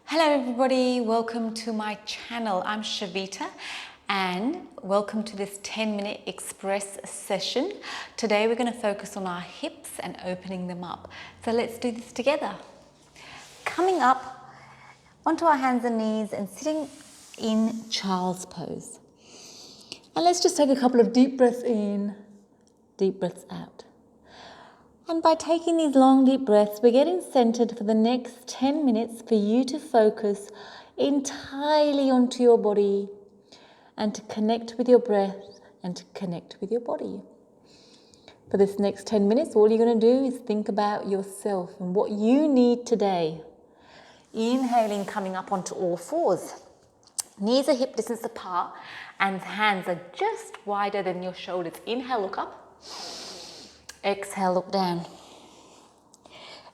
Hello everybody, welcome to my channel. I'm Shavita and welcome to this 10-minute express session. Today we're going to focus on our hips and opening them up. So let's do this together. Coming up onto our hands and knees and sitting in child's pose. And let's just take a couple of deep breaths in, deep breaths out. And by taking these long deep breaths, we're getting centered for the next 10 minutes for you to focus entirely onto your body and to connect with your breath and to connect with your body. For this next 10 minutes, all you're going to do is think about yourself and what you need today. Inhaling, coming up onto all fours. Knees are hip distance apart and hands are just wider than your shoulders. Inhale, look up. Exhale, look down.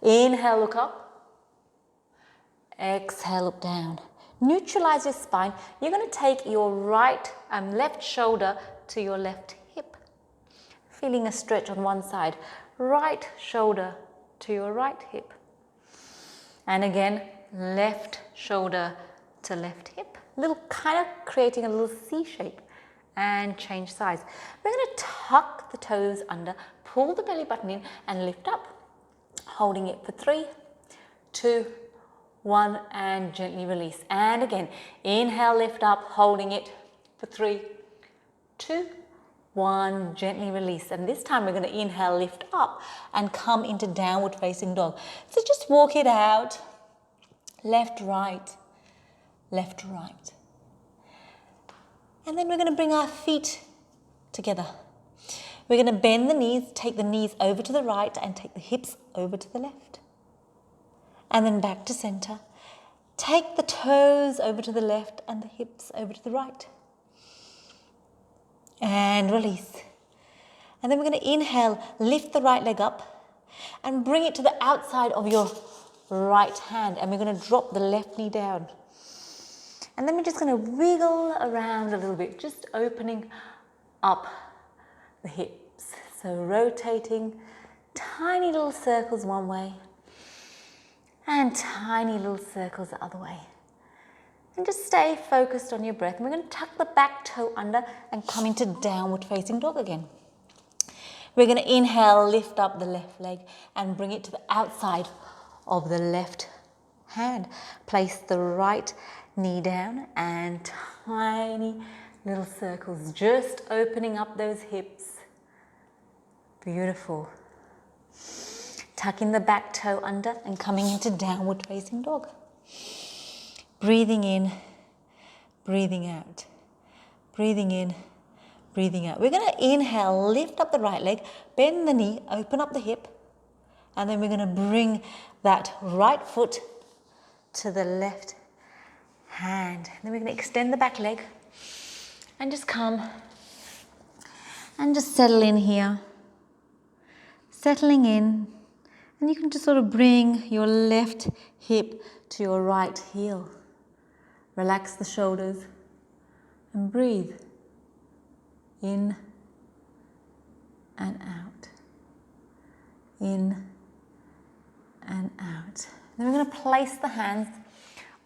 Inhale, look up. Exhale, look down. Neutralize your spine. You're going to take your left shoulder to your left hip. Feeling a stretch on one side. Right shoulder to your right hip. And again, left shoulder to left hip. Kind of creating a little C shape. And change sides. We're going to tuck the toes under, pull the belly button in and lift up. Holding it for 3, 2, 1 and gently release. And again, inhale, lift up, holding it for 3, 2, 1, gently release. And this time we're going to inhale, lift up and come into downward facing dog. So just walk it out, left, right, left, right. And then we're going to bring our feet together. We're going to bend the knees, take the knees over to the right and take the hips over to the left. And then back to center. Take the toes over to the left and the hips over to the right. And release. And then we're going to inhale, lift the right leg up and bring it to the outside of your right hand. And we're going to drop the left knee down. And then we're just going to wiggle around a little bit, just opening up the hips. So rotating tiny little circles one way and tiny little circles the other way. And just stay focused on your breath. And we're going to tuck the back toe under and come into downward facing dog again. We're going to inhale, lift up the left leg and bring it to the outside of the left hand. Place the right knee down and tiny little circles, just opening up those hips. Beautiful. Tucking the back toe under and coming into downward facing dog. Breathing in, breathing out. Breathing in, breathing out. We're going to inhale, lift up the right leg, bend the knee, open up the hip, and then we're going to bring that right foot to the left hand. Then we're going to extend the back leg and just come and just settle in here. Settling in, and you can just sort of bring your left hip to your right heel. Relax the shoulders and breathe in and out. In and out. Then we're going to place the hands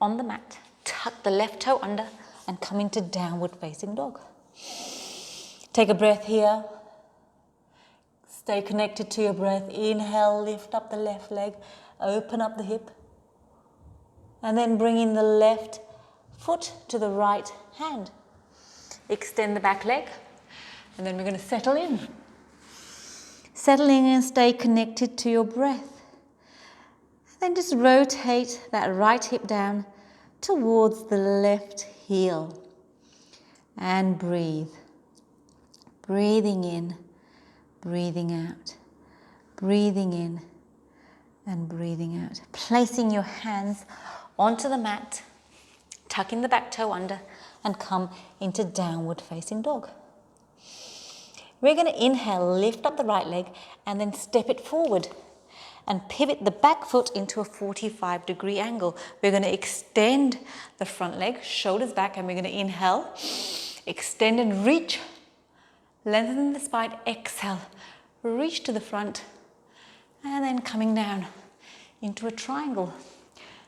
on the mat. Tuck the left toe under and come into downward facing dog. Take a breath here. Stay connected to your breath. Inhale, lift up the left leg, open up the hip. And then bring in the left foot to the right hand. Extend the back leg. And then we're going to settle in. Settle in and stay connected to your breath. Then just rotate that right hip down towards the left heel and breathe. Breathing in, breathing out. Breathing in and breathing out. Placing your hands onto the mat, tucking the back toe under and come into downward facing dog. We're going to inhale, lift up the right leg and then step it forward. And pivot the back foot into a 45-degree angle. We're going to extend the front leg, shoulders back, and we're going to inhale, extend and reach, lengthen the spine, exhale, reach to the front, and then coming down into a triangle.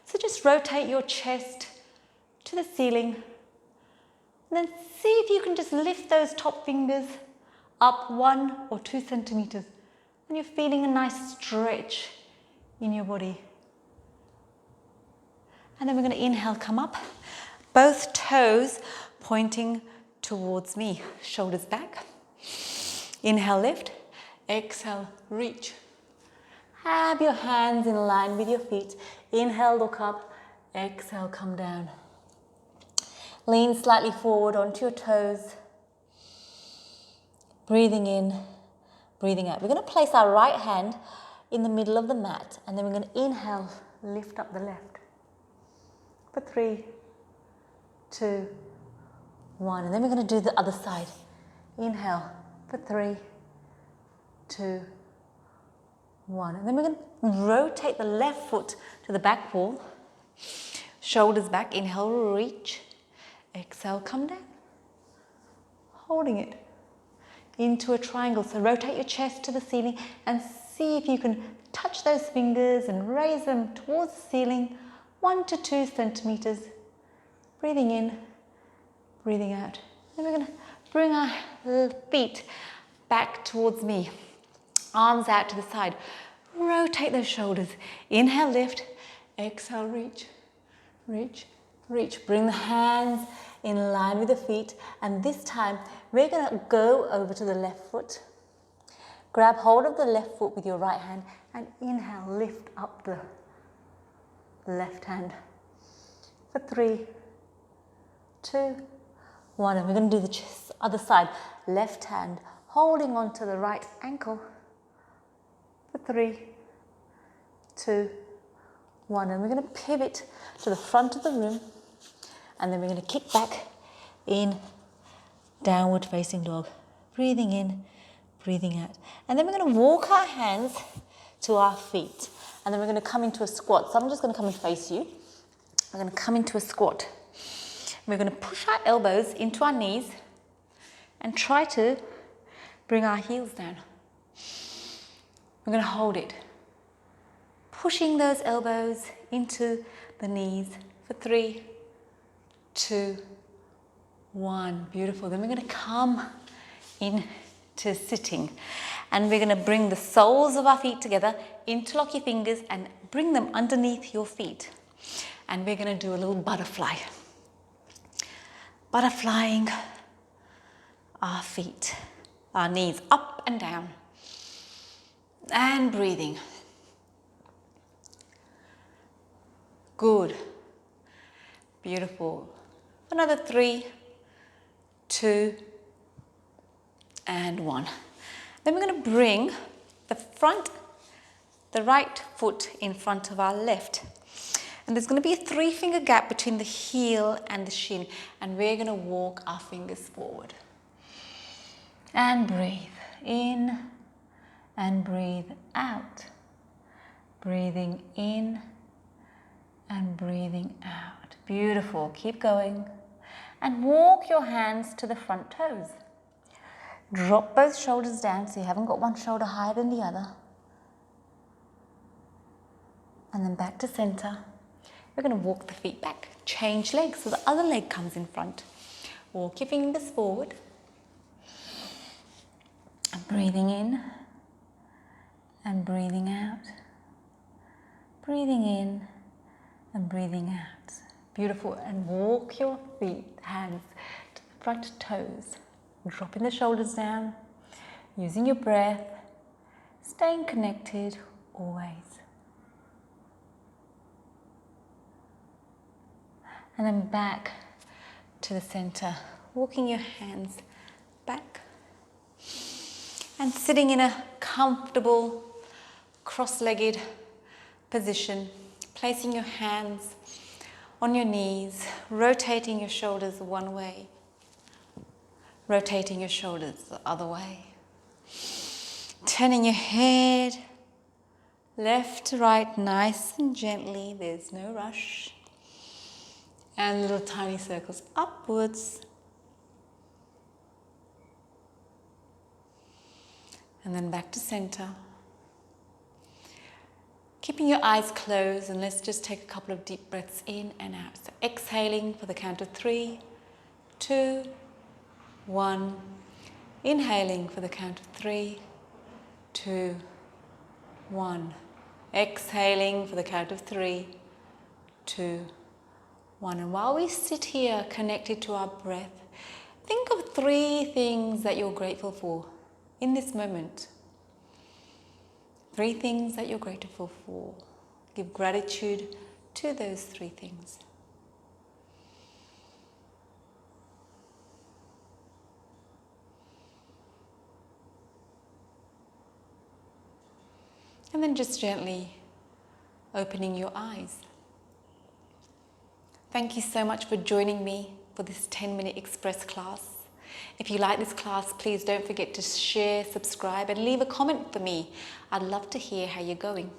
So just rotate your chest to the ceiling. And then see if you can just lift those top fingers up 1 or 2 centimeters. And you're feeling a nice stretch in your body. And then we're going to inhale, come up. Both toes pointing towards me. Shoulders back. Inhale, lift. Exhale, reach. Have your hands in line with your feet. Inhale, look up. Exhale, come down. Lean slightly forward onto your toes. Breathing in, breathing out. We're going to place our right hand in the middle of the mat, and then we're going to inhale, lift up the left. For 3, 2, 1. And then we're going to do the other side. Inhale for 3, 2, 1. And then we're going to rotate the left foot to the back wall. Shoulders back. Inhale, reach. Exhale, come down. Holding it into a triangle. So rotate your chest to the ceiling and see if you can touch those fingers and raise them towards the ceiling, 1 to 2 centimeters. Breathing in, breathing out. Then we're going to bring our feet back towards me. Arms out to the side. Rotate those shoulders. Inhale, lift. Exhale, reach, reach, reach. Bring the hands in line with the feet. And this time, we're going to go over to the left foot. Grab hold of the left foot with your right hand and inhale, lift up the left hand. For 3, 2, 1. And we're going to do the other side. Left hand holding on to the right ankle. For 3, 2, 1. And we're going to pivot to the front of the room. And then we're going to kick back in downward facing dog. Breathing in, breathing out. And then we're going to walk our hands to our feet. And then we're going to come into a squat. So I'm just going to come and face you. We're going to come into a squat. We're going to push our elbows into our knees and try to bring our heels down. We're going to hold it. Pushing those elbows into the knees for 3, 2, 1. Beautiful. Then we're going to come into sitting. And we're going to bring the soles of our feet together, interlock your fingers and bring them underneath your feet. And we're going to do a little butterfly. Butterflying our feet, our knees up and down. And breathing. Good. Beautiful. Another 3, 2, and 1. Then we're going to bring the right foot in front of our left. And there's going to be a 3-finger gap between the heel and the shin. And we're going to walk our fingers forward. And breathe in and breathe out. Breathing in and breathing out. Beautiful. Keep going. And walk your hands to the front toes. Drop both shoulders down so you haven't got one shoulder higher than the other. And then back to center. We're going to walk the feet back. Change legs so the other leg comes in front. Walk your fingers forward. And breathing in and breathing out. Breathing in and breathing out. Beautiful. And walk your feet, hands to the front toes. Dropping the shoulders down. Using your breath. Staying connected always. And then back to the center. Walking your hands back. And sitting in a comfortable cross-legged position. Placing your hands on your knees. Rotating your shoulders one way. Rotating your shoulders the other way. Turning your head left to right nice and gently. There's no rush. And little tiny circles upwards. And then back to center. Keeping your eyes closed, and let's just take a couple of deep breaths in and out. So exhaling for the count of 3, 2, 1. Inhaling for the count of 3, 2, 1. Exhaling for the count of 3, 2, 1. And while we sit here connected to our breath, think of 3 things that you're grateful for in this moment. 3 things that you're grateful for. Give gratitude to those 3 things. And then just gently opening your eyes. Thank you so much for joining me for this 10-minute express class. If you like this class, please don't forget to share, subscribe, and leave a comment for me. I'd love to hear how you're going.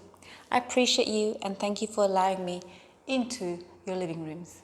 I appreciate you and thank you for allowing me into your living rooms.